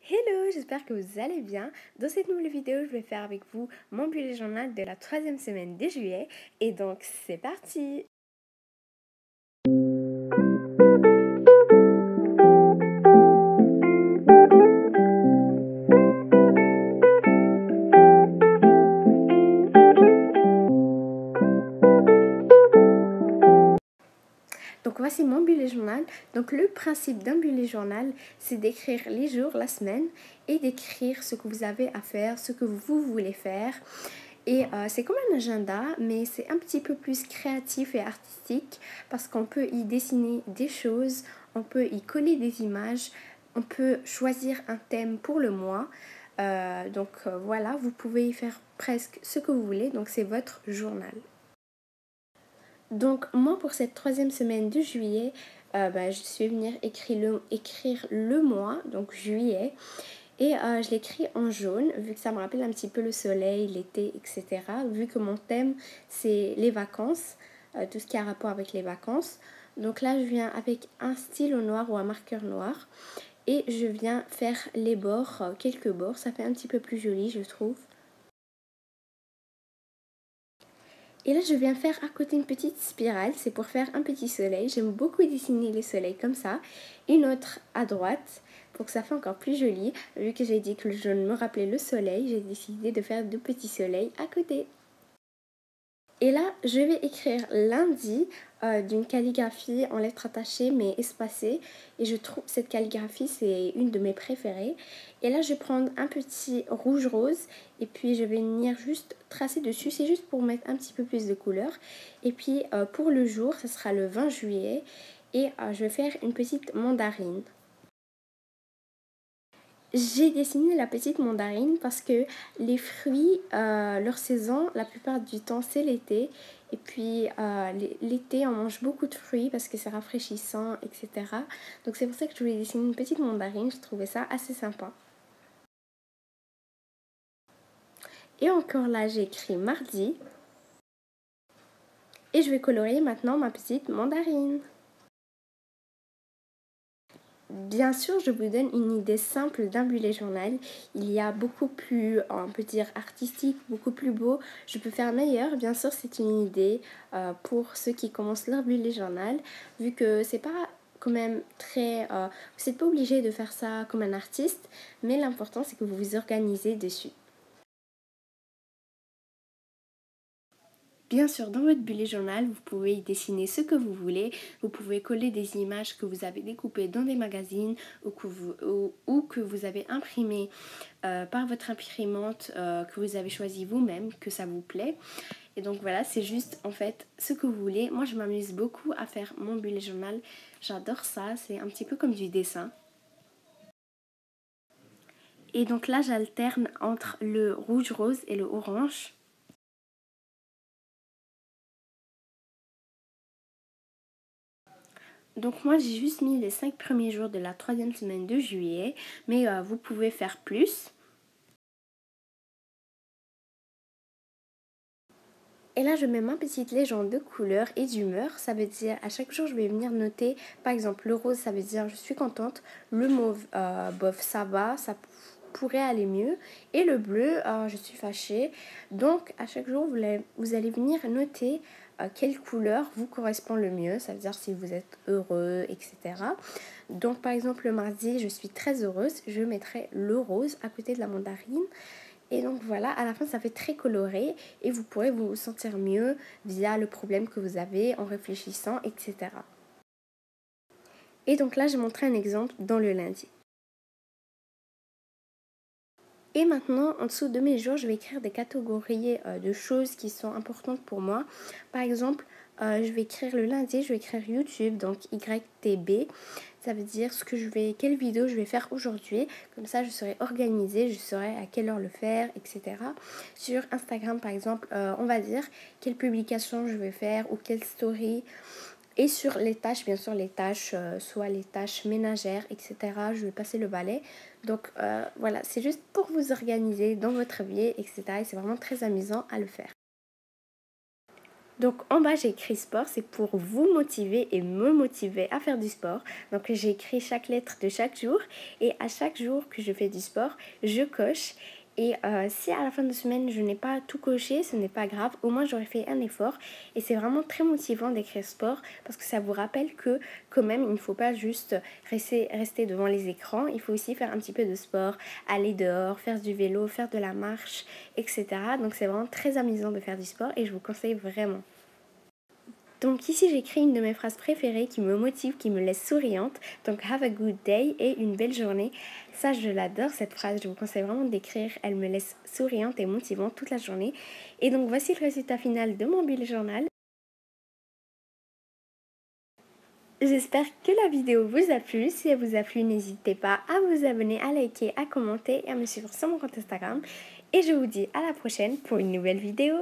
Hello, j'espère que vous allez bien. Dans cette nouvelle vidéo, je vais faire avec vous mon bullet journal de la troisième semaine de juillet. Et donc, c'est parti! Donc voici mon bullet journal. Donc le principe d'un bullet journal, c'est d'écrire les jours, la semaine et d'écrire ce que vous avez à faire, ce que vous voulez faire. Et c'est comme un agenda, mais c'est un petit peu plus créatif et artistique parce qu'on peut y dessiner des choses, on peut y coller des images, on peut choisir un thème pour le mois. Voilà, vous pouvez y faire presque ce que vous voulez, donc c'est votre journal. Donc moi pour cette troisième semaine de juillet, je suis venue écrire le mois, donc juillet. Et je l'écris en jaune, vu que ça me rappelle un petit peu le soleil, l'été, etc. Vu que mon thème, c'est les vacances, tout ce qui a rapport avec les vacances. Donc là, je viens avec un stylo noir ou un marqueur noir. Et je viens faire les bords, quelques bords. Ça fait un petit peu plus joli, je trouve. Et là, je viens faire à côté une petite spirale. C'est pour faire un petit soleil. J'aime beaucoup dessiner les soleils comme ça. Une autre à droite pour que ça fasse encore plus joli. Vu que j'ai dit que le jaune me rappelait le soleil, j'ai décidé de faire deux petits soleils à côté. Et là, je vais écrire lundi d'une calligraphie en lettres attachées mais espacées. Et je trouve cette calligraphie, c'est une de mes préférées. Et là, je vais prendre un petit rouge rose et puis je vais venir juste tracer dessus. C'est juste pour mettre un petit peu plus de couleur. Et puis pour le jour, ce sera le 20 juillet. Et je vais faire une petite mandarine. J'ai dessiné la petite mandarine parce que les fruits, leur saison, la plupart du temps, c'est l'été. Et puis l'été, on mange beaucoup de fruits parce que c'est rafraîchissant, etc. Donc c'est pour ça que je voulais dessiner une petite mandarine. Je trouvais ça assez sympa. Et encore là, j'ai écrit mardi. Et je vais colorer maintenant ma petite mandarine. Bien sûr, je vous donne une idée simple d'un bullet journal. Il y a beaucoup plus, on peut dire, artistique, beaucoup plus beau. Je peux faire meilleur. Bien sûr, c'est une idée pour ceux qui commencent leur bullet journal. Vu que c'est pas quand même très... vous n'êtes pas obligé de faire ça comme un artiste. Mais l'important, c'est que vous vous organisez dessus. Bien sûr, dans votre bullet journal, vous pouvez y dessiner ce que vous voulez. Vous pouvez coller des images que vous avez découpées dans des magazines ou que vous avez imprimées par votre imprimante que vous avez choisi vous-même, que ça vous plaît. Et donc voilà, c'est juste en fait ce que vous voulez. Moi, je m'amuse beaucoup à faire mon bullet journal. J'adore ça, c'est un petit peu comme du dessin. Et donc là, j'alterne entre le rouge rose et le orange. Donc moi j'ai juste mis les 5 premiers jours de la troisième semaine de juillet, mais vous pouvez faire plus. Et là je mets ma petite légende de couleur et d'humeur, ça veut dire à chaque jour je vais venir noter, par exemple le rose ça veut dire je suis contente, le mauve bof ça va, ça pourrait aller mieux, et le bleu je suis fâchée. Donc à chaque jour vous allez venir noter quelle couleur vous correspond le mieux, ça veut dire si vous êtes heureux, etc. Donc par exemple le mardi je suis très heureuse, je mettrai le rose à côté de la mandarine. Et donc voilà, à la fin ça fait très coloré et vous pourrez vous sentir mieux via le problème que vous avez en réfléchissant, etc. Et donc là j'ai montré un exemple dans le lundi. Et maintenant, en dessous de mes jours, je vais écrire des catégories de choses qui sont importantes pour moi. Par exemple, je vais écrire le lundi, je vais écrire YouTube, donc YTB. Ça veut dire quelle vidéo je vais faire aujourd'hui. Comme ça, je serai organisée, je saurai à quelle heure le faire, etc. Sur Instagram, par exemple, on va dire quelle publication je vais faire ou quelle story. Et sur les tâches, bien sûr, les tâches, soit les tâches ménagères, etc. Je vais passer le balai. Donc voilà, c'est juste pour vous organiser dans votre vie, etc. Et c'est vraiment très amusant à le faire. Donc en bas j'ai écrit sport, c'est pour vous motiver et me motiver à faire du sport. Donc j'ai écrit chaque lettre de chaque jour et à chaque jour que je fais du sport, je coche. Et si à la fin de la semaine je n'ai pas tout coché, ce n'est pas grave, au moins j'aurais fait un effort. Et c'est vraiment très motivant d'écrire sport parce que ça vous rappelle que quand même il ne faut pas juste rester devant les écrans, il faut aussi faire un petit peu de sport, aller dehors, faire du vélo, faire de la marche, etc. Donc c'est vraiment très amusant de faire du sport et je vous conseille vraiment. Donc ici j'écris une de mes phrases préférées qui me motive, qui me laisse souriante. Donc have a good day et une belle journée. Ça je l'adore cette phrase, je vous conseille vraiment d'écrire. Elle me laisse souriante et motivante toute la journée. Et donc voici le résultat final de mon bullet journal. J'espère que la vidéo vous a plu. Si elle vous a plu, n'hésitez pas à vous abonner, à liker, à commenter et à me suivre sur mon compte Instagram. Et je vous dis à la prochaine pour une nouvelle vidéo.